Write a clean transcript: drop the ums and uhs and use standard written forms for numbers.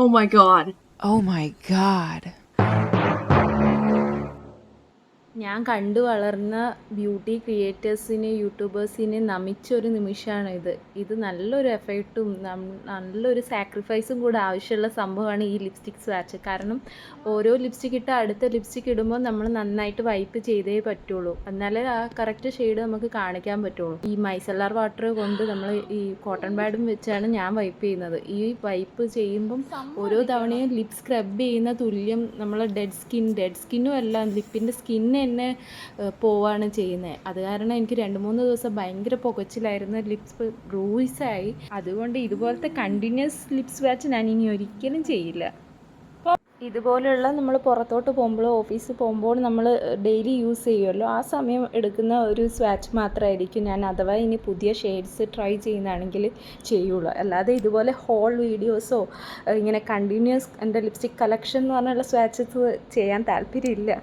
Oh my god. Oh my God. ഞാൻ കണ്ടു വളർന്ന ബ്യൂട്ടി ക്രിയേറ്റേഴ്സിനെ യൂട്യൂബേഴ്സിനെ നമിച്ചൊരു നിമിഷമാണിത്. ഇത് നല്ലൊരു എഫേർട്ടും നല്ലൊരു സാക്രിഫൈസും കൂടെ ആവശ്യമുള്ള സംഭവമാണ് ഈ ലിപ്സ്റ്റിക് സ്വാച്ച്. കാരണം ഓരോ ലിപ്സ്റ്റിക് ഇട്ട് അടുത്ത ലിപ്സ്റ്റിക് ഇടുമ്പോൾ നമ്മൾ നന്നായിട്ട് വൈപ്പ് ചെയ്തേ പറ്റുള്ളൂ, എന്നാലേ ആ കറക്റ്റ് ഷെയ്ഡ് നമുക്ക് കാണിക്കാൻ പറ്റുള്ളൂ. ഈ മൈസെല്ലാർ വാട്ടർ കൊണ്ട് നമ്മൾ ഈ കോട്ടൺ പാഡും വെച്ചാണ് ഞാൻ വൈപ്പ് ചെയ്യുന്നത്. ഈ വൈപ്പ് ചെയ്യുമ്പം ഓരോ തവണയും ലിപ്പ് സ്ക്രബ് ചെയ്യുന്ന തുല്യം നമ്മൾ ഡെഡ് സ്കിന്നും അല്ല, ലിപ്പിൻ്റെ സ്കിന്ന് തന്നെ പോവാണ് ചെയ്യുന്നത്. അത് കാരണം എനിക്ക് 2-3 ദിവസം ഭയങ്കര പുകച്ചിലായിരുന്നു, ലിപ്സ് ബ്രൂയിസായി. അതുകൊണ്ട് ഇതുപോലത്തെ കണ്ടിന്യൂസ് ലിപ്സ് വാച്ച് ഞാൻ ഇനി ഒരിക്കലും ചെയ്യില്ല. ഇതുപോലെയുള്ള നമ്മൾ പുറത്തോട്ട് പോകുമ്പോൾ, ഓഫീസിൽ പോകുമ്പോൾ നമ്മൾ ഡെയിലി യൂസ് ചെയ്യുമല്ലോ, ആ സമയം എടുക്കുന്ന ഒരു സ്വാച്ച് മാത്രമായിരിക്കും ഞാൻ അഥവാ ഇനി പുതിയ ഷെയ്ഡ്സ് ട്രൈ ചെയ്യുന്നതാണെങ്കിൽ ചെയ്യുള്ളൂ. അല്ലാതെ ഇതുപോലെ ഹോൾ വീഡിയോസോ ഇങ്ങനെ കണ്ടിന്യൂസ് എൻ്റെ ലിപ്സ്റ്റിക് കളക്ഷൻ എന്ന് പറഞ്ഞുള്ള സ്വാച്ചസ് ചെയ്യാൻ താല്പര്യമില്ല.